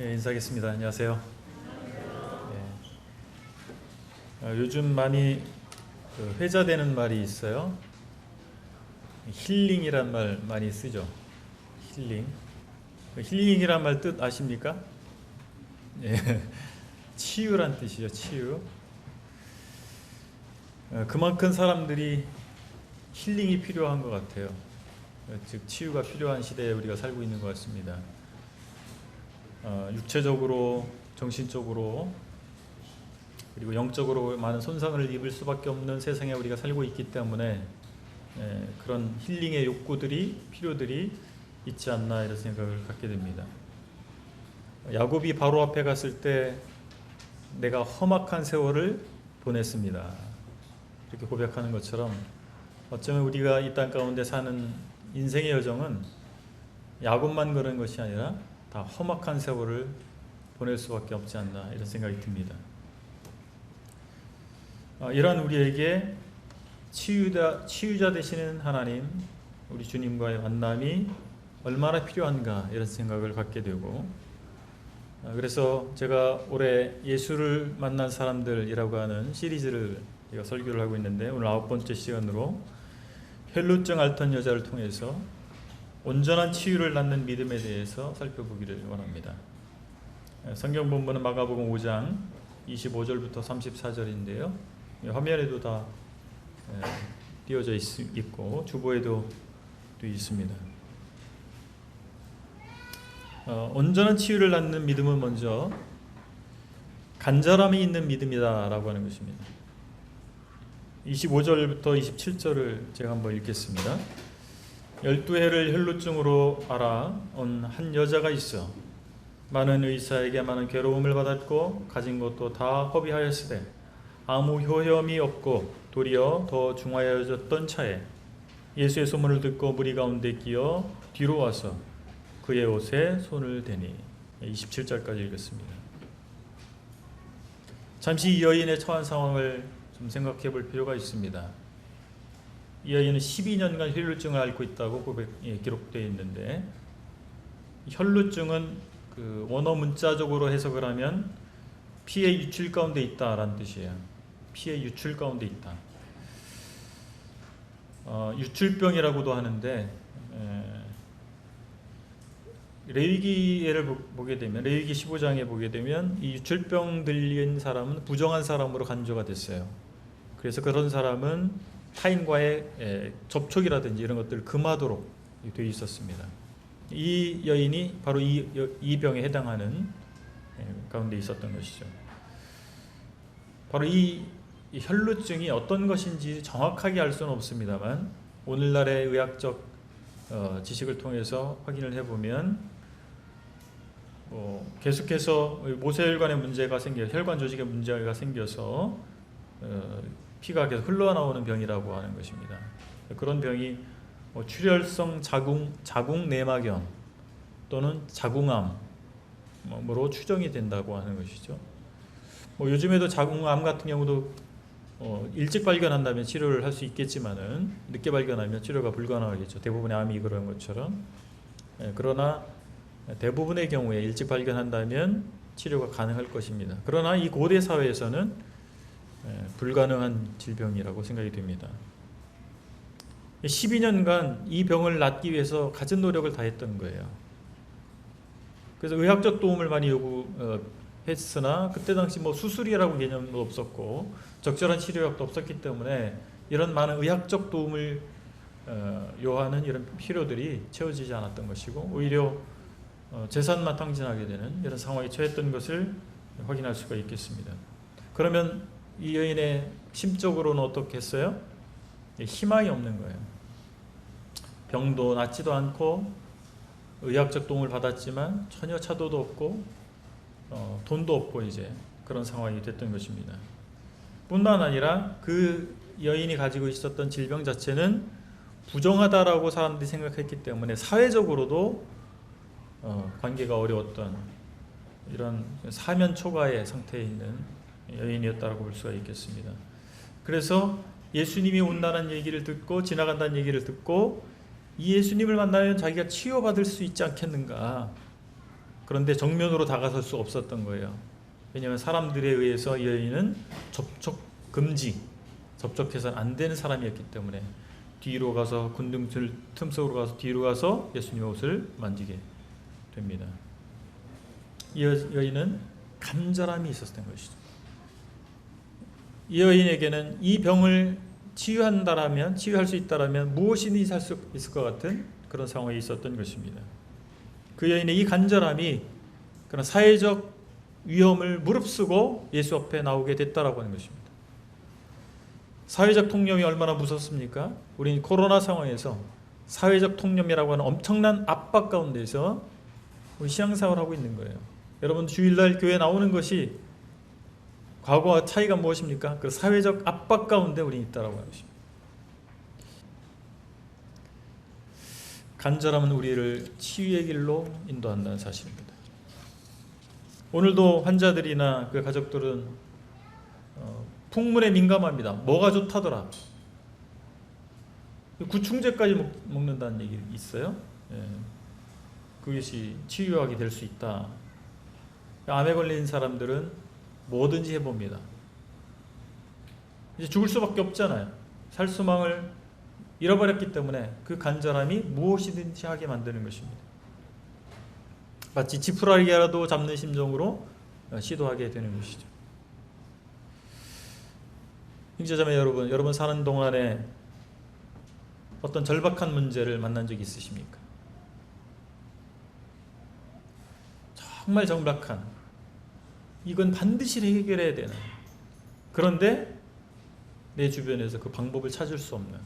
인사하겠습니다. 안녕하세요. 요즘 많이 회자되는 말이 있어요. 힐링이란 말 많이 쓰죠. 힐링. 힐링이란 말 뜻 아십니까? 치유란 뜻이죠. 치유. 그만큼 사람들이 힐링이 필요한 것 같아요. 즉 치유가 필요한 시대에 우리가 살고 있는 것 같습니다. 육체적으로, 정신적으로, 그리고 영적으로 많은 손상을 입을 수밖에 없는 세상에 우리가 살고 있기 때문에 그런 힐링의 욕구들이, 필요들이 있지 않나 이런 생각을 갖게 됩니다. 야곱이 바로 앞에 갔을 때 내가 험악한 세월을 보냈습니다. 이렇게 고백하는 것처럼 어쩌면 우리가 이 땅 가운데 사는 인생의 여정은 야곱만 그런 것이 아니라 다 험악한 세월을 보낼 수밖에 없지 않나 이런 생각이 듭니다. 이러한 우리에게 치유자 되시는 하나님, 우리 주님과의 만남이 얼마나 필요한가 이런 생각을 갖게 되고, 그래서 제가 올해 예수를 만난 사람들이라고 하는 시리즈를 제가 설교를 하고 있는데, 오늘 9번째 시간으로 혈루증 앓던 여자를 통해서 온전한 치유를 낳는 믿음에 대해서 살펴보기를 원합니다. 성경 본문은 마가복음 5장 25절부터 34절인데요. 화면에도 다 띄어져 있고 주보에도 있습니다. 온전한 치유를 낳는 믿음은 먼저 간절함이 있는 믿음이다라고 하는 것입니다. 25절부터 27절을 제가 한번 읽겠습니다. 12해를 혈루증으로 앓아온 한 여자가 있어 많은 의사에게 많은 괴로움을 받았고 가진 것도 다 허비하였으되 아무 효험이 없고 도리어 더 중하여졌던 차에 예수의 소문을 듣고 무리 가운데 끼어 뒤로 와서 그의 옷에 손을 대니. 27절까지 읽었습니다. 잠시 이 여인의 처한 상황을 좀 생각해 볼 필요가 있습니다. 이 여인은 12년간 혈루증을 앓고 있다고 기록되어 있는데, 혈루증은 그 원어 문자적으로 해석을 하면 피의 유출 가운데 있다라는 뜻이에요. 피의 유출 가운데 있다. 유출병이라고도 하는데, 레위기를 보게 되면, 레위기 15장에 보게 되면 이 유출병 들린 사람은 부정한 사람으로 간주가 됐어요. 그래서 그런 사람은 타인과의 접촉이라든지 이런 것들을 금하도록 되어 있었습니다. 이 여인이 바로 이 병에 해당하는 가운데 있었던 것이죠. 바로 이 혈루증이 어떤 것인지 정확하게 알 수는 없습니다만, 오늘날의 의학적 지식을 통해서 확인을 해보면 계속해서 모세혈관에 문제가 혈관 조직에 문제가 생겨서 피가 계속 흘러나오는 병이라고 하는 것입니다. 그런 병이 출혈성 자궁 내막염 또는 자궁암으로 추정이 된다고 하는 것이죠. 요즘에도 자궁암 같은 경우도 일찍 발견한다면 치료를 할 수 있겠지만은 늦게 발견하면 치료가 불가능하겠죠. 대부분의 암이 그런 것처럼. 그러나 대부분의 경우에 일찍 발견한다면 치료가 가능할 것입니다. 그러나 이 고대 사회에서는 불가능한 질병이라고 생각이 됩니다. 12년간 이 병을 낫기 위해서 갖은 노력을 다했던 거예요. 그래서 의학적 도움을 많이 요구했으나 그때 당시 수술이라고 개념도 없었고 적절한 치료약도 없었기 때문에 이런 많은 의학적 도움을 요하는 이런 필요들이 채워지지 않았던 것이고, 오히려 재산만 탕진하게 되는 이런 상황에 처했던 것을 확인할 수가 있겠습니다. 그러면 이 여인의 심적으로는 어떻겠어요? 희망이 없는 거예요. 병도 낫지도 않고 의학적 도움을 받았지만 전혀 차도도 없고 돈도 없고 이제 그런 상황이 됐던 것입니다. 뿐만 아니라 그 여인이 가지고 있었던 질병 자체는 부정하다라고 사람들이 생각했기 때문에 사회적으로도 관계가 어려웠던 이런 사면 초가의 상태에 있는 여인이었다고 볼 수가 있겠습니다. 그래서 예수님이 온다는 얘기를 듣고 지나간다는 얘기를 듣고 이 예수님을 만나면 자기가 치유받을 수 있지 않겠는가, 그런데 정면으로 다가설 수 없었던 거예요. 왜냐하면 사람들에 의해서 이 여인은 접촉 금지, 접촉해서는 안 되는 사람이었기 때문에 뒤로 가서 군등들 틈속으로 가서 뒤로 가서 예수님의 옷을 만지게 됩니다. 이 여인은 간절함이 있었던 것이죠. 이 여인에게는 이 병을 치유할 수 있다라면 무엇이든지 할 수 있을 것 같은 그런 상황이 있었던 것입니다. 그 여인의 이 간절함이 그런 사회적 위험을 무릅쓰고 예수 앞에 나오게 됐다라고 하는 것입니다. 사회적 통념이 얼마나 무섭습니까? 우리 코로나 상황에서 사회적 통념이라고 하는 엄청난 압박 가운데서 우리 신앙생활을 하고 있는 거예요. 여러분 주일날 교회 나오는 것이 과거와 차이가 무엇입니까? 그 사회적 압박 가운데 우리 있다라고 하는 것입니다. 간절함은 우리를 치유의 길로 인도한다는 사실입니다. 오늘도 환자들이나 그 가족들은 풍문에 민감합니다. 뭐가 좋다더라. 구충제까지 먹는다는 얘기 있어요. 예. 그것이 치유하게 될 수 있다. 암에 걸린 사람들은 뭐든지 해봅니다. 이제 죽을 수밖에 없잖아요. 살 소망을 잃어버렸기 때문에 그 간절함이 무엇이든지 하게 만드는 것입니다. 마치 지푸라기라도 잡는 심정으로 시도하게 되는 것이죠. 형제자매 여러분 사는 동안에 어떤 절박한 문제를 만난 적이 있으십니까? 정말 절박한, 이건 반드시 해결해야 되는, 그런데 내 주변에서 그 방법을 찾을 수 없는,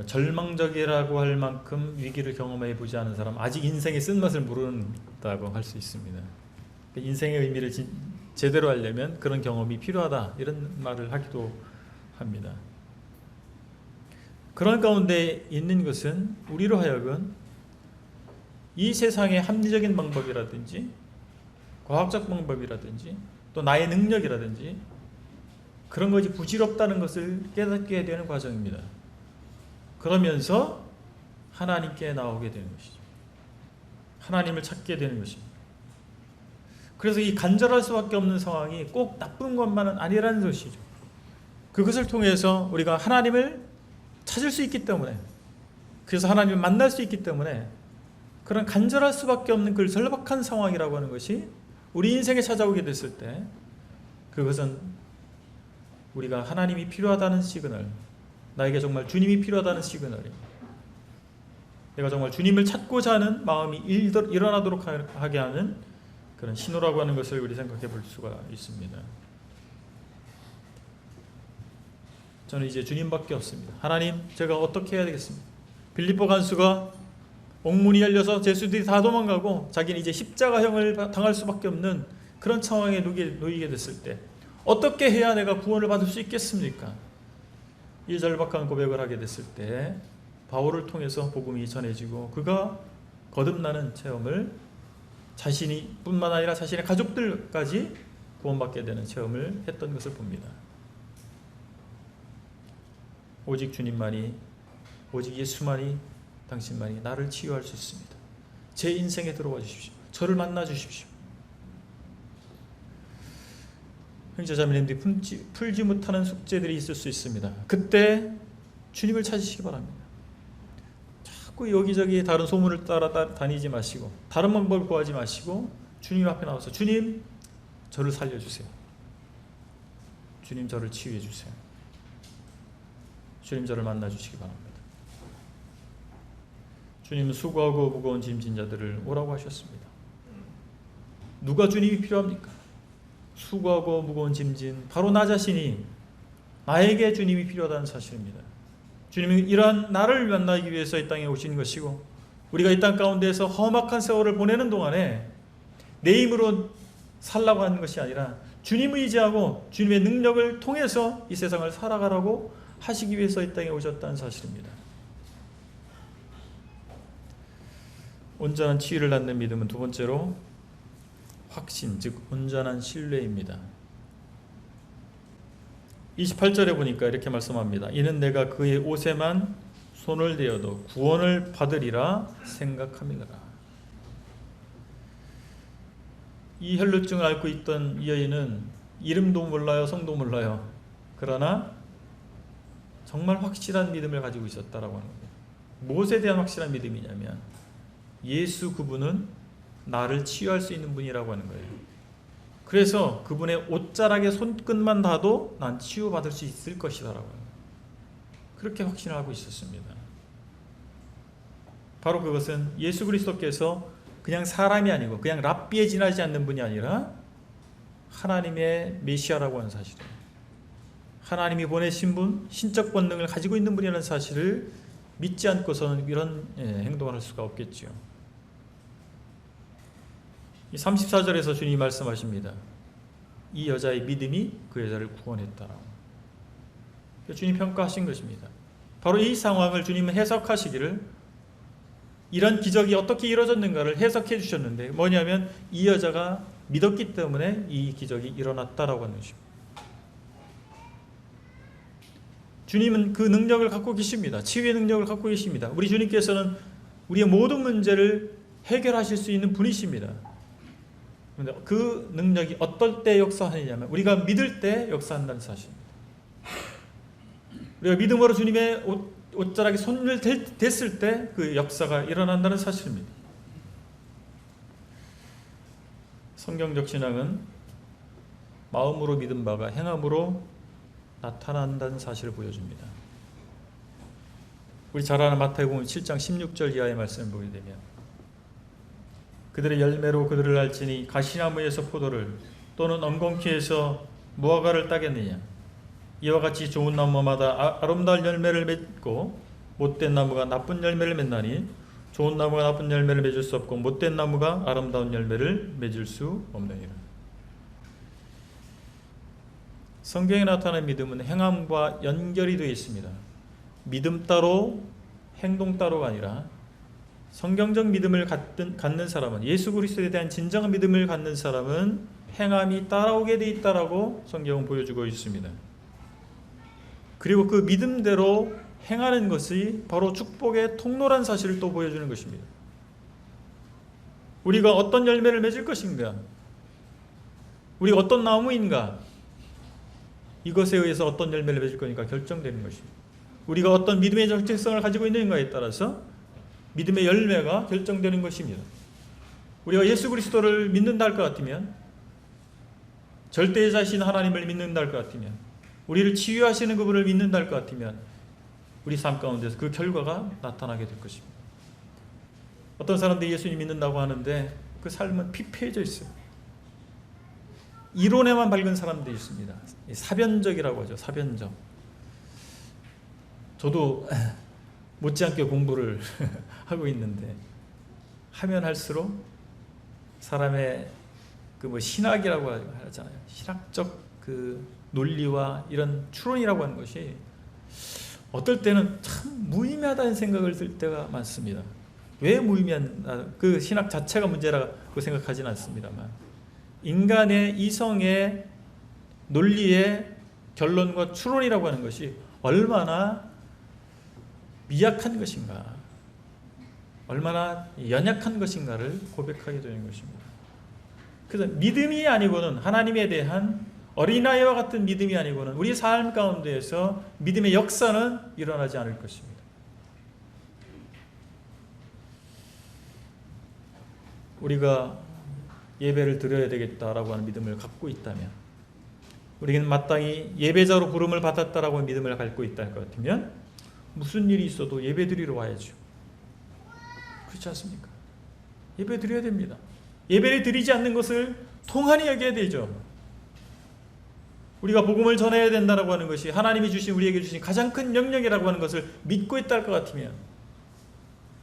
절망적이라고 할 만큼 위기를 경험해 보지 않은 사람, 아직 인생의 쓴맛을 모른다고 할 수 있습니다. 인생의 의미를 제대로 하려면 그런 경험이 필요하다, 이런 말을 하기도 합니다. 그런 가운데 있는 것은 우리로 하여금 이 세상의 합리적인 방법이라든지 과학적 방법이라든지 또 나의 능력이라든지 그런 것이 부질없다는 것을 깨닫게 되는 과정입니다. 그러면서 하나님께 나오게 되는 것이죠. 하나님을 찾게 되는 것입니다. 그래서 이 간절할 수밖에 없는 상황이 꼭 나쁜 것만은 아니라는 것이죠. 그것을 통해서 우리가 하나님을 찾을 수 있기 때문에, 그래서 하나님을 만날 수 있기 때문에 그런 간절할 수밖에 없는 그 절박한 상황이라고 하는 것이 우리 인생에 찾아오게 됐을 때, 그것은 우리가 하나님이 필요하다는 시그널, 나에게 정말 주님이 필요하다는 시그널입니다. 내가 정말 주님을 찾고자 하는 마음이 일어나도록 하게 하는 그런 신호라고 하는 것을 우리 생각해 볼 수가 있습니다. 저는 이제 주님밖에 없습니다. 하나님, 제가 어떻게 해야 되겠습니까? 빌립보 간수가 옥문이 열려서 제수들이 다 도망가고 자기는 이제 십자가형을 당할 수밖에 없는 그런 상황에 놓이게 됐을 때 어떻게 해야 내가 구원을 받을 수 있겠습니까? 이 절박한 고백을 하게 됐을 때 바울을 통해서 복음이 전해지고 그가 거듭나는 체험을 자신이 뿐만 아니라 자신의 가족들까지 구원받게 되는 체험을 했던 것을 봅니다. 오직 주님만이, 오직 예수만이, 당신만이 나를 치유할 수 있습니다. 제 인생에 들어와 주십시오. 저를 만나 주십시오. 형제자매님들이 풀지 못하는 숙제들이 있을 수 있습니다. 그때 주님을 찾으시기 바랍니다. 자꾸 여기저기 다른 소문을 따라 다니지 마시고 다른 방법을 구하지 마시고 주님 앞에 나와서 주님, 저를 살려주세요. 주님, 저를 치유해 주세요. 주님, 저를 만나 주시기 바랍니다. 주님은 수고하고 무거운 짐진 자들을 오라고 하셨습니다. 누가 주님이 필요합니까? 수고하고 무거운 짐진 바로 나 자신이, 나에게 주님이 필요하다는 사실입니다. 주님은 이러한 나를 만나기 위해서 이 땅에 오신 것이고, 우리가 이 땅 가운데에서 험악한 세월을 보내는 동안에 내 힘으로 살라고 하는 것이 아니라 주님을 의지하고 주님의 능력을 통해서 이 세상을 살아가라고 하시기 위해서 이 땅에 오셨다는 사실입니다. 온전한 치유를 낳는 믿음은 두 번째로 확신, 즉 온전한 신뢰입니다. 28절에 보니까 이렇게 말씀합니다. 이는 내가 그의 옷에만 손을 대어도 구원을 받으리라 생각함이더라. 이 혈루증을 앓고 있던 이 여인은 이름도 몰라요, 성도 몰라요. 그러나 정말 확실한 믿음을 가지고 있었다라고 하는 거예요. 무엇에 대한 확실한 믿음이냐면 예수 그분은 나를 치유할 수 있는 분이라고 하는 거예요. 그래서 그분의 옷자락의 손끝만 닿아도 난 치유받을 수 있을 것이다라고 하는 거예요. 그렇게 확신하고 있었습니다. 바로 그것은 예수 그리스도께서 그냥 사람이 아니고 그냥 랍비에 지나지 않는 분이 아니라 하나님의 메시아라고 하는 사실이에요. 하나님이 보내신 분, 신적 권능을 가지고 있는 분이라는 사실을 믿지 않고서는 이런 행동을 할 수가 없겠지요. 34절에서 주님이 말씀하십니다. 이 여자의 믿음이 그 여자를 구원했다라고. 주님 평가하신 것입니다. 바로 이 상황을 주님은 해석하시기를 이런 기적이 어떻게 이루어졌는가를 해석해 주셨는데 뭐냐면 이 여자가 믿었기 때문에 이 기적이 일어났다라고 하는 것입니다. 주님은 그 능력을 갖고 계십니다. 치유의 능력을 갖고 계십니다. 우리 주님께서는 우리의 모든 문제를 해결하실 수 있는 분이십니다. 그런데 그 능력이 어떨 때 역사하느냐면 우리가 믿을 때 역사한다는 사실입니다. 우리가 믿음으로 주님의 옷자락에 손을 댔을 때 그 역사가 일어난다는 사실입니다. 성경적 신앙은 마음으로 믿은 바가 행함으로 나타난다는 사실을 보여줍니다. 우리 잘 아는 마태복음 7장 16절 이하의 말씀을 보게 되면 그들의 열매로 그들을 알지니 가시나무에서 포도를 또는 엉겅퀴에서 무화과를 따겠느냐. 이와 같이 좋은 나무마다 아름다운 열매를 맺고 못된 나무가 나쁜 열매를 맺나니 좋은 나무가 나쁜 열매를 맺을 수 없고 못된 나무가 아름다운 열매를 맺을 수 없느니라. 성경에 나타난 믿음은 행함과 연결이 되어 있습니다. 믿음 따로 행동 따로가 아니라 성경적 믿음을 갖는 사람은 예수 그리스도에 대한 진정한 믿음을 갖는 사람은 행함이 따라오게 되어 있다라고 성경은 보여주고 있습니다. 그리고 그 믿음대로 행하는 것이 바로 축복의 통로란 사실을 또 보여주는 것입니다. 우리가 어떤 열매를 맺을 것인가? 우리가 어떤 나무인가? 이것에 의해서 어떤 열매를 맺을 거니까 결정되는 것입니다. 우리가 어떤 믿음의 정체성을 가지고 있는가에 따라서 믿음의 열매가 결정되는 것입니다. 우리가 예수 그리스도를 믿는다 할 것 같으면 절대자신 하나님을 믿는다 할 것 같으면 우리를 치유하시는 그분을 믿는다 할 것 같으면 우리 삶 가운데서 그 결과가 나타나게 될 것입니다. 어떤 사람들이 예수님 믿는다고 하는데 그 삶은 피폐해져 있어요. 이론에만 밝은 사람들이 있습니다. 사변적이라고 하죠. 사변적. 저도 못지않게 공부를 하고 있는데 하면 할수록 사람의 그 신학이라고 하잖아요. 신학적 그 논리와 이런 추론이라고 하는 것이 어떨 때는 참 무의미하다는 생각을 들 때가 많습니다. 왜 무의미한 그 신학 자체가 문제라고 생각하지는 않습니다만 인간의 이성의 논리의 결론과 추론이라고 하는 것이 얼마나 미약한 것인가, 얼마나 연약한 것인가를 고백하게 되는 것입니다. 그래서 믿음이 아니고는 하나님에 대한 어린아이와 같은 믿음이 아니고는 우리 삶 가운데에서 믿음의 역사는 일어나지 않을 것입니다. 우리가 예배를 드려야 되겠다라고 하는 믿음을 갖고 있다면, 우리는 마땅히 예배자로 부름을 받았다라고 하는 믿음을 갖고 있다는 것 같으면 무슨 일이 있어도 예배 드리러 와야죠. 그렇지 않습니까? 예배 드려야 됩니다. 예배를 드리지 않는 것을 통한이 여겨야 되죠. 우리가 복음을 전해야 된다고 하는 것이 하나님이 우리에게 주신 가장 큰 영역이라고 하는 것을 믿고 있다 할 것 같으면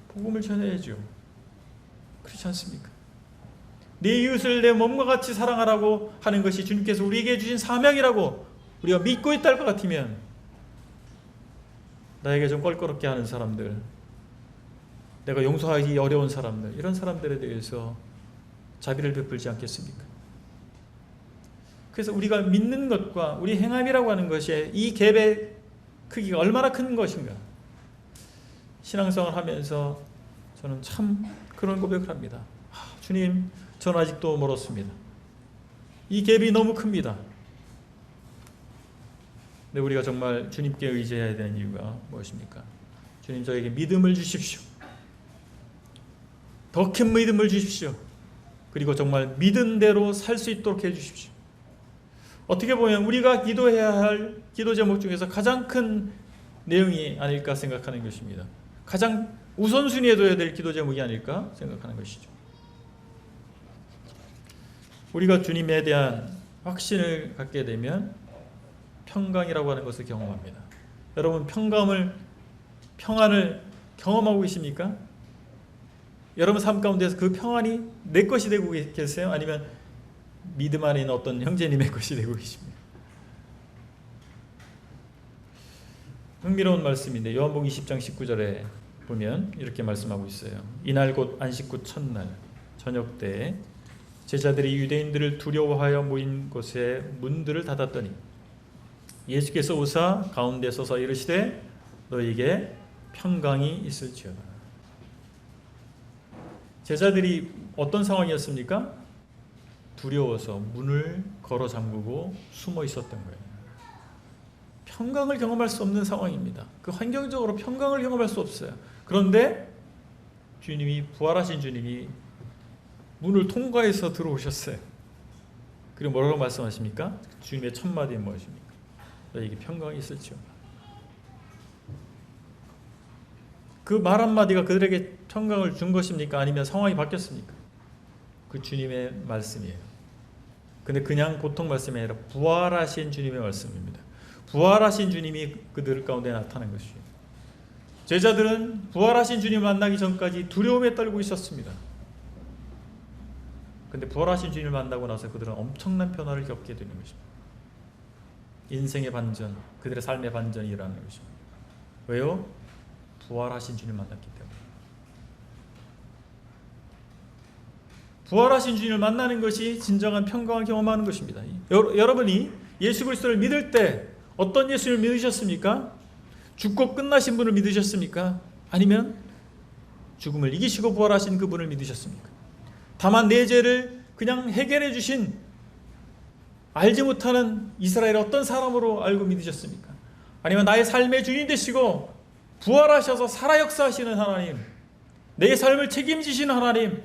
복음을 전해야죠. 그렇지 않습니까? 내 이웃을 내 몸과 같이 사랑하라고 하는 것이 주님께서 우리에게 주신 사명이라고 우리가 믿고 있다 할 것 같으면 나에게 좀 껄끄럽게 하는 사람들, 내가 용서하기 어려운 사람들, 이런 사람들에 대해서 자비를 베풀지 않겠습니까? 그래서 우리가 믿는 것과 우리 행함이라고 하는 것의 이 갭의 크기가 얼마나 큰 것인가, 신앙생활 하면서 저는 참 그런 고백을 합니다. 주님, 저는 아직도 멀었습니다. 이 갭이 너무 큽니다. 근데 우리가 정말 주님께 의지해야 되는 이유가 무엇입니까? 주님, 저에게 믿음을 주십시오. 더 큰 믿음을 주십시오. 그리고 정말 믿은 대로 살 수 있도록 해주십시오. 어떻게 보면 우리가 기도해야 할 기도 제목 중에서 가장 큰 내용이 아닐까 생각하는 것입니다. 가장 우선순위에 둬야 될 기도 제목이 아닐까 생각하는 것이죠. 우리가 주님에 대한 확신을 갖게 되면 평강이라고 하는 것을 경험합니다. 여러분, 평안을 경험하고 계십니까? 여러분 삶 가운데서 그 평안이 내 것이 되고 계세요? 아니면 믿음 안에 있는 어떤 형제님의 것이 되고 계십니까? 흥미로운 말씀인데 요한복음 20장 19절에 보면 이렇게 말씀하고 있어요. 이날 곧 안식구 첫날 저녁 때 제자들이 유대인들을 두려워하여 모인 곳에 문들을 닫았더니 예수께서 오사 가운데 서서 이르시되 너희에게 평강이 있을지어다. 제자들이 어떤 상황이었습니까? 두려워서 문을 걸어 잠그고 숨어 있었던 거예요. 평강을 경험할 수 없는 상황입니다. 그 환경적으로 평강을 경험할 수 없어요. 그런데 주님이, 부활하신 주님이 문을 통과해서 들어오셨어요. 그리고 뭐라고 말씀하십니까? 주님의 첫 마디는 무엇입니까? 너에게 평강이 있을지어다. 그 말 한마디가 그들에게 평강을 준 것입니까? 아니면 상황이 바뀌었습니까? 그 주님의 말씀이에요. 근데 그냥 보통 말씀이 아니라 부활하신 주님의 말씀입니다. 부활하신 주님이 그들 가운데 나타난 것이죠. 제자들은 부활하신 주님을 만나기 전까지 두려움에 떨고 있었습니다. 근데 부활하신 주님을 만나고 나서 그들은 엄청난 변화를 겪게 되는 것입니다. 인생의 반전, 그들의 삶의 반전이 일어나는 것입니다. 왜요? 부활하신 주님을 만났기 때문에. 부활하신 주님을 만나는 것이 진정한 평강을 경험하는 것입니다. 여러분이 예수 그리스도를 믿을 때 어떤 예수를 믿으셨습니까? 죽고 끝나신 분을 믿으셨습니까? 아니면 죽음을 이기시고 부활하신 그분을 믿으셨습니까? 다만 내 죄를 그냥 해결해 주신 알지 못하는 이스라엘의 어떤 사람으로 알고 믿으셨습니까? 아니면 나의 삶의 주인 되시고 부활하셔서 살아 역사하시는 하나님, 내 삶을 책임지시는 하나님,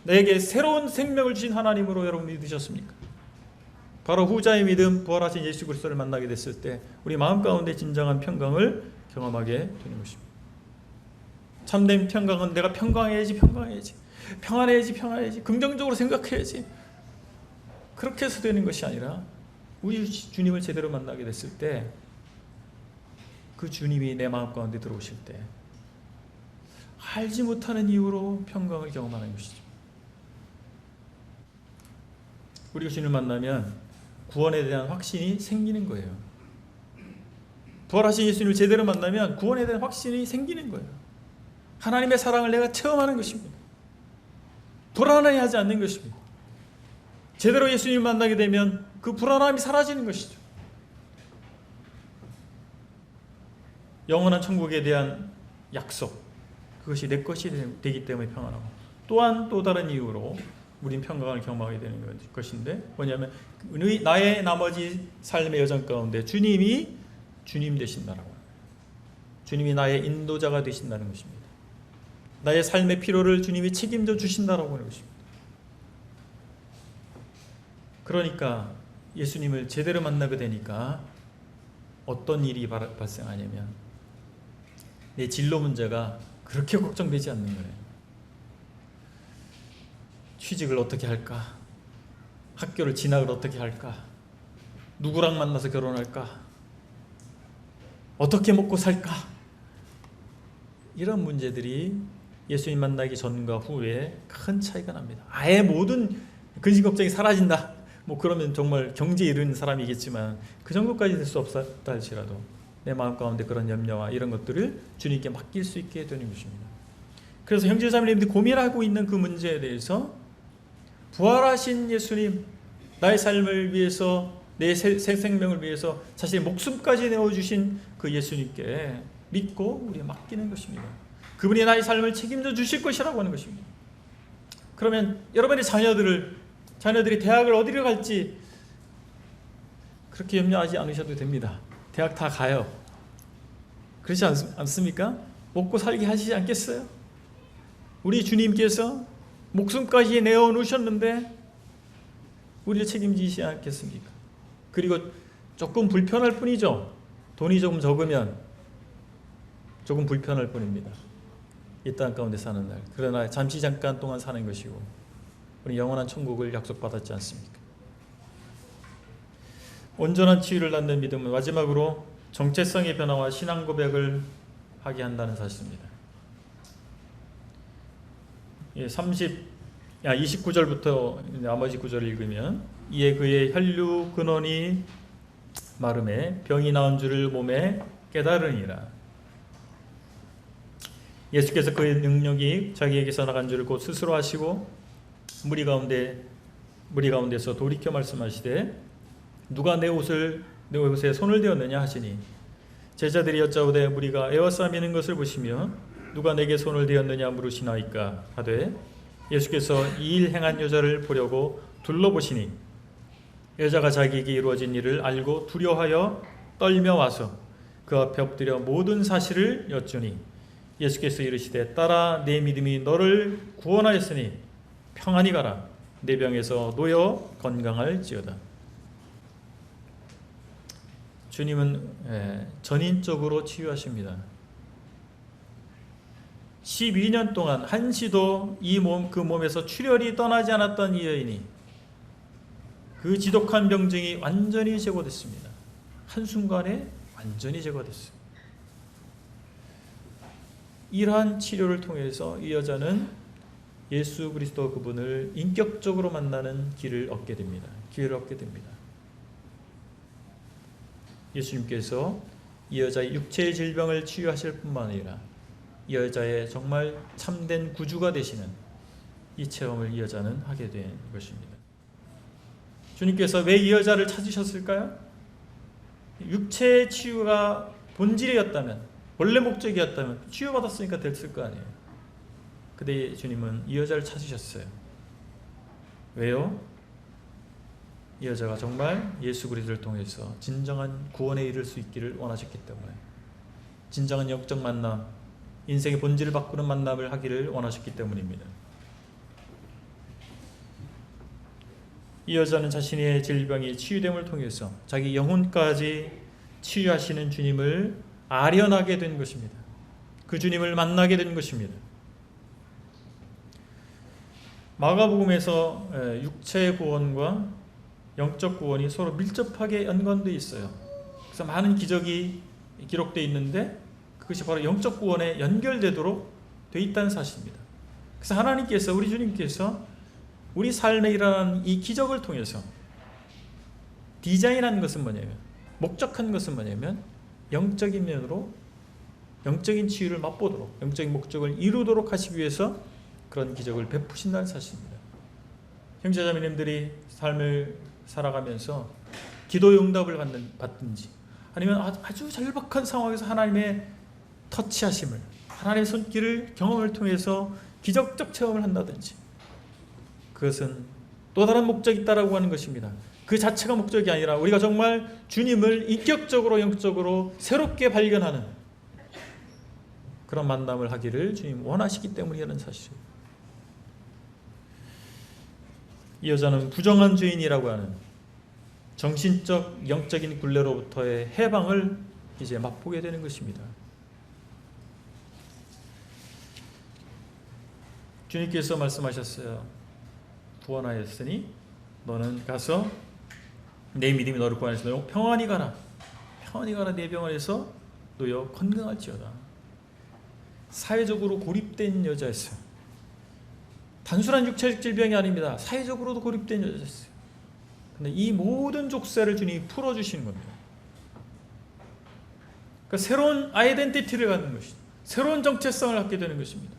내게 새로운 생명을 주신 하나님으로 여러분 믿으셨습니까? 바로 후자의 믿음, 부활하신 예수 그리스도를 만나게 됐을 때 우리 마음 가운데 진정한 평강을 경험하게 되는 것입니다. 참된 평강은 내가 평강해야지, 평안해야지, 긍정적으로 생각해야지, 그렇게 해서 되는 것이 아니라 우리 주님을 제대로 만나게 됐을 때 그 주님이 내 마음 가운데 들어오실 때 알지 못하는 이유로 평강을 경험하는 것이죠. 우리가 주님을 만나면 구원에 대한 확신이 생기는 거예요. 부활하신 예수님을 제대로 만나면 구원에 대한 확신이 생기는 거예요. 하나님의 사랑을 내가 체험하는 것입니다. 불안해하지 않는 것입니다. 제대로 예수님을 만나게 되면 그 불안함이 사라지는 것이죠. 영원한 천국에 대한 약속, 그것이 내 것이 되기 때문에 평안하고, 또한 또 다른 이유로 우린 평강을 경험하게 되는 것인데 뭐냐면 나의 나머지 삶의 여정 가운데 주님이 주님 되신다라고, 주님이 나의 인도자가 되신다는 것입니다. 나의 삶의 필요를 주님이 책임져 주신다라고 하는 것입니다. 그러니까 예수님을 제대로 만나게 되니까 어떤 일이 발생하냐면 내 진로 문제가 그렇게 걱정되지 않는 거예요. 취직을 어떻게 할까? 학교를 진학을 어떻게 할까? 누구랑 만나서 결혼할까? 어떻게 먹고 살까? 이런 문제들이 예수님 만나기 전과 후에 큰 차이가 납니다. 아예 모든 근심 걱정이 사라진다, 뭐 그러면 정말 경제에 이르는 사람이겠지만 그 정도까지 될 수 없었다 할지라도 내 마음 가운데 그런 염려와 이런 것들을 주님께 맡길 수 있게 되는 것입니다. 그래서 형제자매님들이 고민하고 있는 그 문제에 대해서 부활하신 예수님, 나의 삶을 위해서, 내 새 생명을 위해서 자신의 목숨까지 내어주신 그 예수님께 믿고 우리가 맡기는 것입니다. 그분이 나의 삶을 책임져 주실 것이라고 하는 것입니다. 그러면 여러분의 자녀들이 대학을 어디로 갈지 그렇게 염려하지 않으셔도 됩니다. 대학 다 가요. 그렇지 않습니까? 먹고 살게 하시지 않겠어요? 우리 주님께서 목숨까지 내어놓으셨는데 우리를 책임지시지 않겠습니까? 그리고 조금 불편할 뿐이죠. 돈이 조금 적으면 조금 불편할 뿐입니다. 이 땅 가운데 사는 날. 그러나 잠시 잠깐 동안 사는 것이고 우리 영원한 천국을 약속받았지 않습니까? 온전한 치유를 낳는 믿음은 마지막으로 정체성의 변화와 신앙 고백을 하게 한다는 사실입니다. 29절부터 나머지 구절을 읽으면 이에 그의 혈류 근원이 마름에 병이 나은 줄을 몸에 깨달으니라. 예수께서 그의 능력이 자기에게서 나간 줄을 곧 스스로 하시고 무리 가운데서 돌이켜 말씀하시되 누가 내 옷에 손을 대었느냐 하시니 제자들이 여짜오되 무리가 에워싸미는 것을 보시며 누가 내게 손을 대었느냐 물으시나이까 하되 예수께서 이 일 행한 여자를 보려고 둘러보시니 여자가 자기에게 이루어진 일을 알고 두려워하여 떨며 와서 그 앞에 엎드려 모든 사실을 여쭈니 예수께서 이르시되 딸아 내 믿음이 너를 구원하였으니 평안히 가라 내 병에서 놓여 건강할지어다. 주님은 전인적으로 치유하십니다. 12년 동안 한시도 그 몸에서 출혈이 떠나지 않았던 이 여인이 그 지독한 병증이 완전히 제거됐습니다. 한순간에 완전히 제거됐어요. 이러한 치료를 통해서 이 여자는 예수 그리스도 그분을 인격적으로 만나는 기회를 얻게 됩니다. 예수님께서 이 여자의 육체의 질병을 치유하실 뿐만 아니라 이 여자의 정말 참된 구주가 되시는 이 체험을 이 여자는 하게 된 것입니다. 주님께서 왜 이 여자를 찾으셨을까요? 육체의 치유가 본질이었다면, 원래 목적이었다면 치유받았으니까 됐을 거 아니에요. 근데 주님은 이 여자를 찾으셨어요. 왜요? 이 여자가 정말 예수 그리스도를 통해서 진정한 구원에 이를 수 있기를 원하셨기 때문에, 진정한 영적 만남, 인생의 본질을 바꾸는 만남을 하기를 원하셨기 때문입니다. 이 여자는 자신의 질병이 치유됨을 통해서 자기 영혼까지 치유하시는 주님을 아련하게 된 것입니다. 그 주님을 만나게 된 것입니다. 마가복음에서 육체의 구원과 영적 구원이 서로 밀접하게 연관되어 있어요. 그래서 많은 기적이 기록되어 있는데 그것이 바로 영적 구원에 연결되도록 되어 있다는 사실입니다. 그래서 하나님께서, 우리 주님께서 우리 삶에 일어나는 이 기적을 통해서 디자인한 것은 뭐냐면, 목적한 것은 뭐냐면 영적인 면으로 영적인 치유를 맛보도록, 영적인 목적을 이루도록 하시기 위해서 그런 기적을 베푸신다는 사실입니다. 형제자매님들이 삶을 살아가면서 기도의 응답을 받든지 아니면 아주 절박한 상황에서 하나님의 터치하심을, 하나님의 손길을 경험을 통해서 기적적 체험을 한다든지, 그것은 또 다른 목적이 있다라고 하는 것입니다. 그 자체가 목적이 아니라 우리가 정말 주님을 인격적으로 영적으로 새롭게 발견하는 그런 만남을 하기를 주님 원하시기 때문이라는 사실입니다. 이 여자는 부정한 죄인이라고 하는 정신적 영적인 굴레로부터의 해방을 이제 맛보게 되는 것입니다. 주님께서 말씀하셨어요. 구원하였으니 너는 가서 내 믿음이 너를 구원하였으니 평안히 가라. 평안히 가라. 내 병원에서 놓여 건강할지어다. 사회적으로 고립된 여자였어요. 단순한 육체적 질병이 아닙니다. 사회적으로도 고립된 여자였어요. 근데 이 모든 족쇄를 주님이 풀어주시는 겁니다. 그러니까 새로운 아이덴티티를 갖는 것입니다. 새로운 정체성을 갖게 되는 것입니다.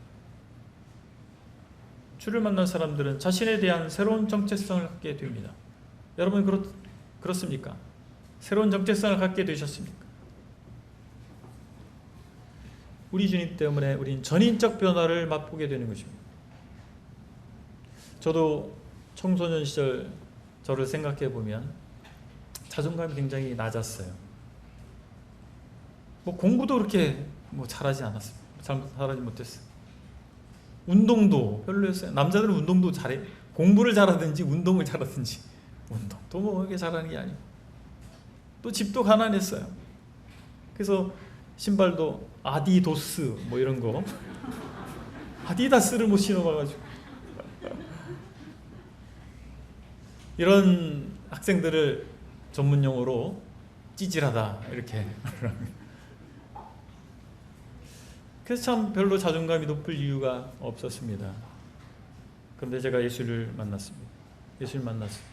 주를 만난 사람들은 자신에 대한 새로운 정체성을 갖게 됩니다. 여러분 그렇습니까? 새로운 정체성을 갖게 되셨습니까? 우리 주님 때문에 우리는 전인적 변화를 맛보게 되는 것입니다. 저도 청소년 시절 저를 생각해 보면 자존감이 굉장히 낮았어요. 뭐 공부도 그렇게 뭐 잘하지 않았어요. 잘하지 못했어요. 운동도 별로였어요. 남자들은 운동도 잘해. 공부를 잘하든지 운동을 잘하든지. 운동도 뭐 그렇게 잘하는 게 아니고. 또 집도 가난했어요. 그래서 신발도 아디도스 뭐 이런 거 아디다스를 못 신어봐가지고 이런 학생들을 전문용어로 찌질하다 이렇게. 그래서 참 별로 자존감이 높을 이유가 없었습니다. 그런데 제가 예수를 만났습니다. 예수를 만났어요.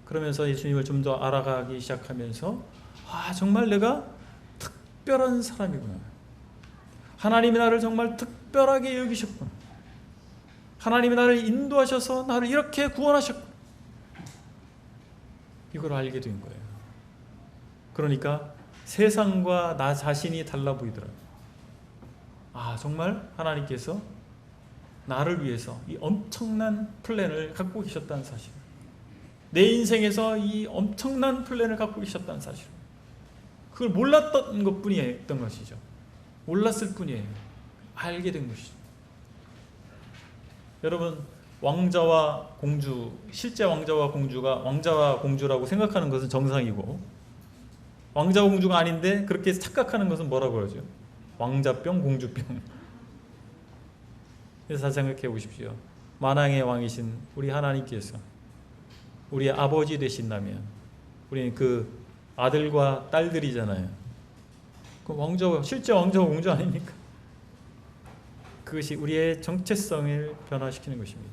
그러면서 예수님을 좀 더 알아가기 시작하면서 정말 내가 특별한 사람이구나. 하나님이 나를 정말 특별하게 여기셨구나. 하나님이 나를 인도하셔서 나를 이렇게 구원하셨구나. 이걸 알게 된 거예요. 그러니까 세상과 나 자신이 달라 보이더라고요. 정말 하나님께서 나를 위해서 이 엄청난 플랜을 갖고 계셨다는 사실, 내 인생에서 이 엄청난 플랜을 갖고 계셨다는 사실, 그걸 몰랐던 것뿐이었던 것이죠. 몰랐을 뿐이에요. 알게 된 것이죠. 여러분, 왕자와 공주, 실제 왕자와 공주가 왕자와 공주라고 생각하는 것은 정상이고, 왕자와 공주가 아닌데 그렇게 착각하는 것은 뭐라고 그러죠? 왕자병, 공주병. 그래서 잘 생각해 보십시오. 만왕의 왕이신 우리 하나님께서 우리의 아버지 되신다면 우리는 그 아들과 딸들이잖아요. 그 왕자와, 실제 왕자와 공주 아닙니까? 그것이 우리의 정체성을 변화시키는 것입니다.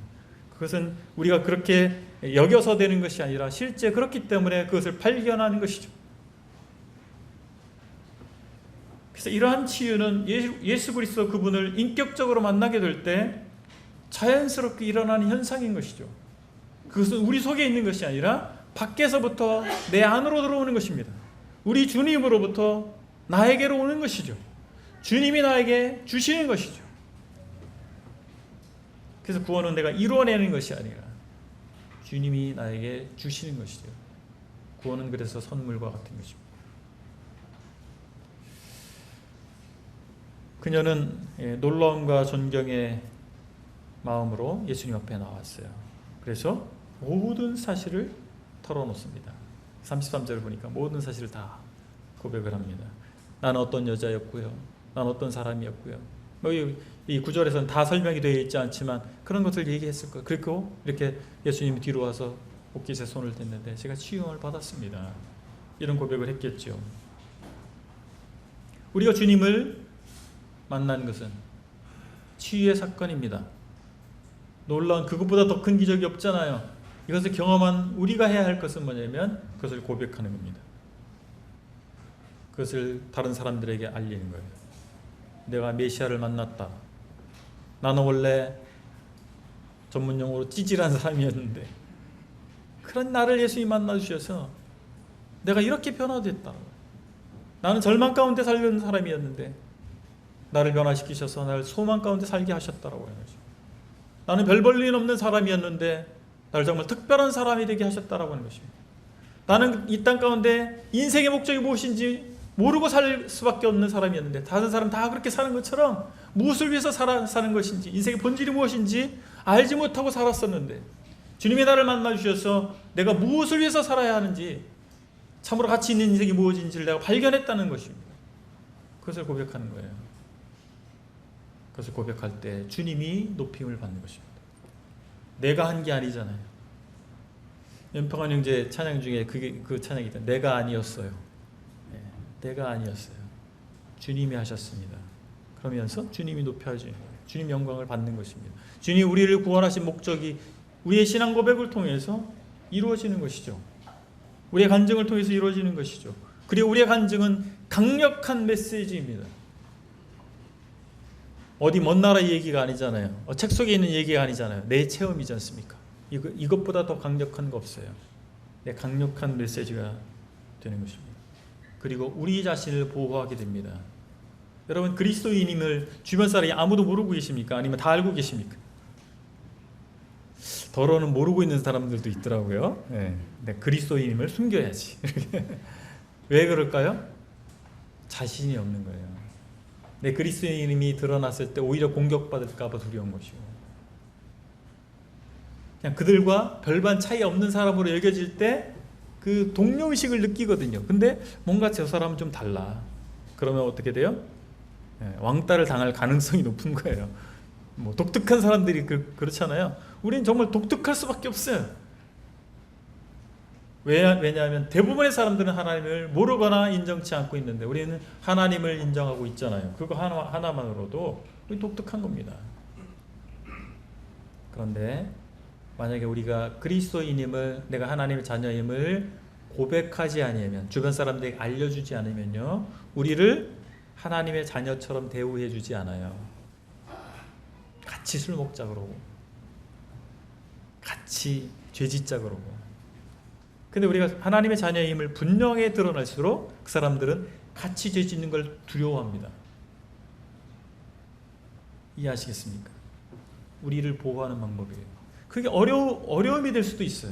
그것은 우리가 그렇게 여겨서 되는 것이 아니라 실제 그렇기 때문에 그것을 발견하는 것이죠. 그래서 이러한 치유는 예수 그리스도 그분을 인격적으로 만나게 될 때 자연스럽게 일어나는 현상인 것이죠. 그것은 우리 속에 있는 것이 아니라 밖에서부터 내 안으로 들어오는 것입니다. 우리 주님으로부터 나에게로 오는 것이죠. 주님이 나에게 주시는 것이죠. 그래서 구원은 내가 이루어내는 것이 아니라 주님이 나에게 주시는 것이죠. 구원은 그래서 선물과 같은 것입니다. 그녀는 놀라움과 존경의 마음으로 예수님 앞에 나왔어요. 그래서 모든 사실을 털어놓습니다. 33절을 보니까 모든 사실을 다 고백을 합니다. 나는 어떤 여자였고요. 난 어떤 사람이었고요. 이 구절에서는 다 설명이 되어 있지 않지만 그런 것을 얘기했을 거예요. 그리고 이렇게 예수님이 뒤로 와서 옷깃에 손을 댔는데 제가 치유를 받았습니다. 이런 고백을 했겠죠. 우리가 주님을 만난 것은 치유의 사건입니다. 놀라운, 그것보다 더 큰 기적이 없잖아요. 이것을 경험한 우리가 해야 할 것은 뭐냐면 그것을 고백하는 겁니다. 그것을 다른 사람들에게 알리는 거예요. 내가 메시아를 만났다. 나는 원래 전문용어로 찌질한 사람이었는데 그런 나를 예수님이 만나주셔서 내가 이렇게 변화됐다. 나는 절망 가운데 살던 사람이었는데 나를 변화시키셔서 나를 소망 가운데 살게 하셨다라고 하는 거죠. 나는 별 볼 일 없는 사람이었는데 나를 정말 특별한 사람이 되게 하셨다라고 하는 것입니다. 나는 이 땅 가운데 인생의 목적이 무엇인지 모르고 살 수밖에 없는 사람이었는데 다른 사람 다 그렇게 사는 것처럼 무엇을 위해서 사는 것인지, 인생의 본질이 무엇인지 알지 못하고 살았었는데 주님이 나를 만나주셔서 내가 무엇을 위해서 살아야 하는지, 참으로 가치 있는 인생이 무엇인지를 내가 발견했다는 것입니다. 그것을 고백하는 거예요. 그것을 고백할 때 주님이 높임을 받는 것입니다. 내가 한 게 아니잖아요. 연평안 형제 찬양 중에 그 찬양이 있다. 내가 아니었어요. 네, 내가 아니었어요. 주님이 하셨습니다. 그러면서 주님이 높여지는 거예요. 주님 영광을 받는 것입니다. 주님 우리를 구원하신 목적이 우리의 신앙 고백을 통해서 이루어지는 것이죠. 우리의 간증을 통해서 이루어지는 것이죠. 그리고 우리의 간증은 강력한 메시지입니다. 어디 먼 나라 얘기가 아니잖아요. 책 속에 있는 얘기가 아니잖아요. 내 체험이지 않습니까? 이것보다 더 강력한 거 없어요. 내 강력한 메시지가 되는 것입니다. 그리고 우리 자신을 보호하게 됩니다. 여러분 그리스도인임을 주변 사람이 아무도 모르고 계십니까? 아니면 다 알고 계십니까? 더러는 모르고 있는 사람들도 있더라고요. 네. 그리스도인임을 숨겨야지. 왜 그럴까요? 자신이 없는 거예요. 내 그리스도인임이 드러났을 때 오히려 공격받을까 봐 두려운 것이고, 그냥 그들과 별반 차이 없는 사람으로 여겨질 때 그 동료의식을 느끼거든요. 근데 뭔가 저 사람은 좀 달라. 그러면 어떻게 돼요? 왕따를 당할 가능성이 높은 거예요. 뭐 독특한 사람들이 그렇잖아요. 우리는 정말 독특할 수밖에 없어요. 왜냐하면 대부분의 사람들은 하나님을 모르거나 인정치 않고 있는데 우리는 하나님을 인정하고 있잖아요. 그거 하나만으로도 우리 독특한 겁니다. 그런데 만약에 우리가 그리스도인임을, 내가 하나님의 자녀임을 고백하지 않으면, 주변 사람들에게 알려주지 않으면요, 우리를 하나님의 자녀처럼 대우해 주지 않아요. 같이 술 먹자 그러고, 같이 죄 짓자 그러고. 근데 우리가 하나님의 자녀임을 분명히 드러날수록 그 사람들은 같이 죄 짓는 걸 두려워합니다. 이해하시겠습니까? 우리를 보호하는 방법이에요. 그게 어려움이 될 수도 있어요.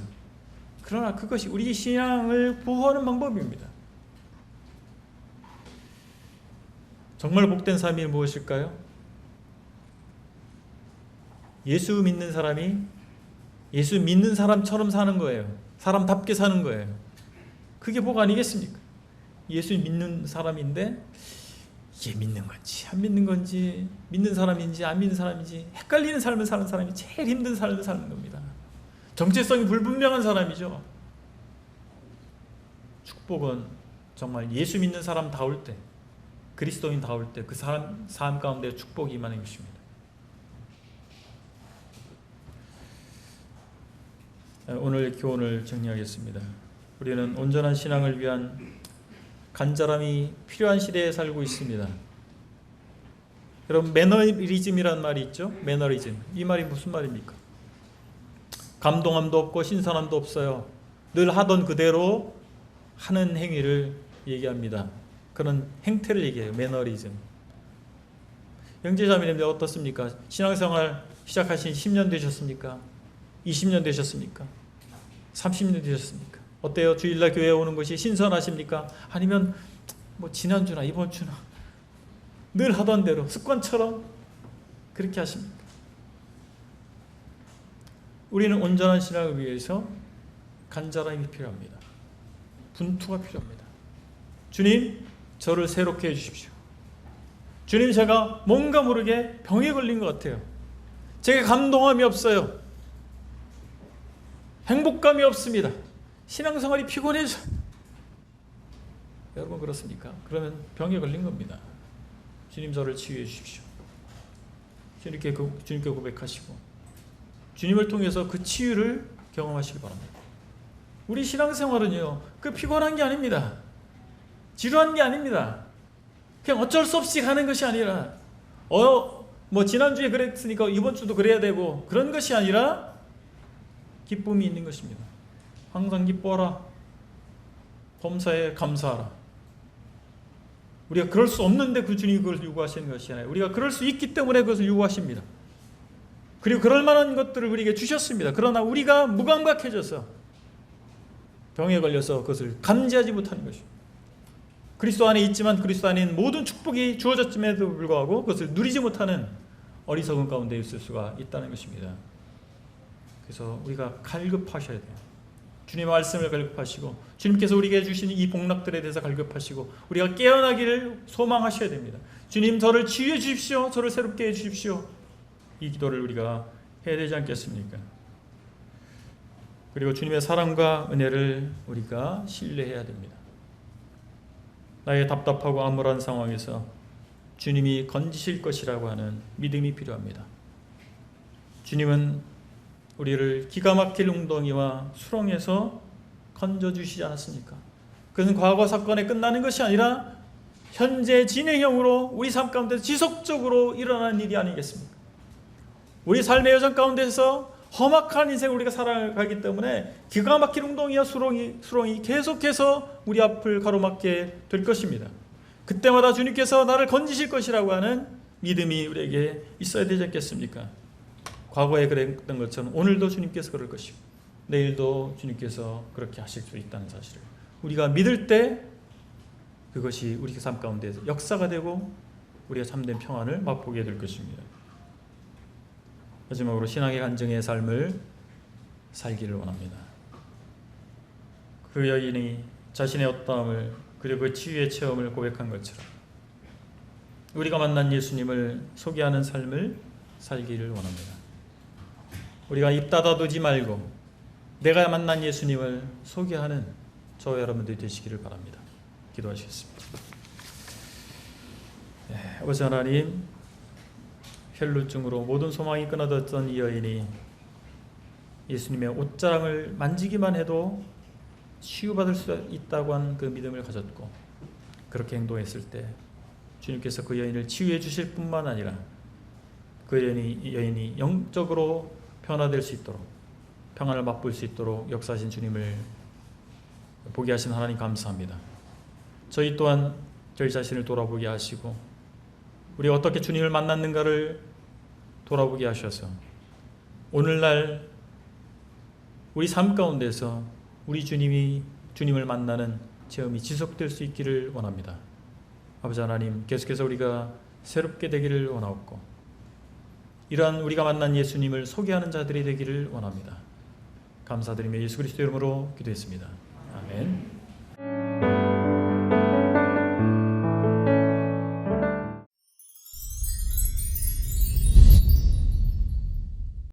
그러나 그것이 우리 신앙을 보호하는 방법입니다. 정말 복된 삶이 무엇일까요? 예수 믿는 사람이 예수 믿는 사람처럼 사는 거예요. 사람답게 사는 거예요. 그게 복 아니겠습니까? 예수 믿는 사람인데 이게 믿는 건지 안 믿는 건지, 믿는 사람인지 안 믿는 사람인지 헷갈리는 삶을 사는 사람이 제일 힘든 삶을 사는 겁니다. 정체성이 불분명한 사람이죠. 축복은 정말 예수 믿는 사람다울 때, 그리스도인다울 때 그 사람 삶 가운데 축복이 임하는 것입니다. 오늘 교훈을 정리하겠습니다. 우리는 온전한 신앙을 위한 간절함이 필요한 시대에 살고 있습니다. 여러분, 매너리즘이란 말이 있죠? 매너리즘. 이 말이 무슨 말입니까? 감동함도 없고 신선함도 없어요. 늘 하던 그대로 하는 행위를 얘기합니다. 그런 행태를 얘기해요. 매너리즘. 형제자매님들 어떻습니까? 신앙생활 시작하신 10년 되셨습니까? 20년 되셨습니까? 30년 되셨습니까? 어때요? 주일날 교회에 오는 것이 신선하십니까? 아니면 뭐 지난주나 이번 주나 늘 하던 대로 습관처럼 그렇게 하십니까? 우리는 온전한 신앙을 위해서 간절함이 필요합니다. 분투가 필요합니다. 주님, 저를 새롭게 해주십시오. 주님, 제가 뭔가 모르게 병에 걸린 것 같아요. 제게 감동함이 없어요. 행복감이 없습니다. 신앙생활이 피곤해서. 여러분 그렇습니까? 그러면 병에 걸린 겁니다. 주님, 저를 치유해 주십시오. 주님께 고백하시고 주님을 통해서 그 치유를 경험하시기 바랍니다. 우리 신앙생활은요, 그 피곤한 게 아닙니다. 지루한 게 아닙니다. 그냥 어쩔 수 없이 가는 것이 아니라 뭐 지난주에 그랬으니까 이번 주도 그래야 되고 그런 것이 아니라 기쁨이 있는 것입니다. 항상 기뻐하라. 범사에 감사하라. 우리가 그럴 수 없는데 그 주님이 그걸 요구하시는 것이 아니라 우리가 그럴 수 있기 때문에 그것을 요구하십니다. 그리고 그럴 만한 것들을 우리에게 주셨습니다. 그러나 우리가 무감각해져서 병에 걸려서 그것을 감지하지 못하는 것입니다. 그리스도 안에 있지만 그리스도 안에 있는 모든 축복이 주어졌음에도 불구하고 그것을 누리지 못하는 어리석은 가운데 있을 수가 있다는 것입니다. 그래서 우리가 갈급하셔야 돼요. 주님의 말씀을 갈급하시고 주님께서 우리에게 주시는 이 복락들에 대해서 갈급하시고 우리가 깨어나기를 소망하셔야 됩니다. 주님, 저를 치유해 주십시오. 저를 새롭게 해 주십시오. 이 기도를 우리가 해야 되지 않겠습니까? 그리고 주님의 사랑과 은혜를 우리가 신뢰해야 됩니다. 나의 답답하고 암울한 상황에서 주님이 건지실 것이라고 하는 믿음이 필요합니다. 주님은 우리를 기가 막힐 웅덩이와 수렁에서 건져주시지 않았습니까? 그것은 과거 사건에 끝나는 것이 아니라 현재 진행형으로 우리 삶 가운데 지속적으로 일어나는 일이 아니겠습니까? 우리 삶의 여정 가운데서 험악한 인생을 우리가 살아가기 때문에 기가 막힌 웅덩이와 수렁이 계속해서 우리 앞을 가로막게 될 것입니다. 그때마다 주님께서 나를 건지실 것이라고 하는 믿음이 우리에게 있어야 되지 않겠습니까? 과거에 그랬던 것처럼 오늘도 주님께서 그럴 것이고 내일도 주님께서 그렇게 하실 수 있다는 사실을 우리가 믿을 때 그것이 우리 삶 가운데 역사가 되고 우리가 참된 평안을 맛보게 될 것입니다. 마지막으로 신앙의 간증의 삶을 살기를 원합니다. 그 여인이 자신의 어떠함을 그리고 그 치유의 체험을 고백한 것처럼 우리가 만난 예수님을 소개하는 삶을 살기를 원합니다. 우리가 입 닫아두지 말고 내가 만난 예수님을 소개하는 저와 여러분들이 되시기를 바랍니다. 기도하시겠습니다. 아버지 하나님, 혈루증으로 모든 소망이 끊어졌던 이 여인이 예수님의 옷자락을 만지기만 해도 치유받을 수 있다고 한 그 믿음을 가졌고 그렇게 행동했을 때 주님께서 그 여인을 치유해 주실 뿐만 아니라 그 여인이 영적으로 변화될 수 있도록 평안을 맛볼 수 있도록 역사하신 주님을 보게 하신 하나님 감사합니다. 저희 또한 저희 자신을 돌아보게 하시고 우리가 어떻게 주님을 만났는가를 돌아보게 하셔서 오늘날 우리 삶 가운데서 우리 주님을 만나는 체험이 지속될 수 있기를 원합니다. 아버지 하나님, 계속해서 우리가 새롭게 되기를 원하옵고 이러한 우리가 만난 예수님을 소개하는 자들이 되기를 원합니다. 감사드리며 예수 그리스도 이름으로 기도했습니다.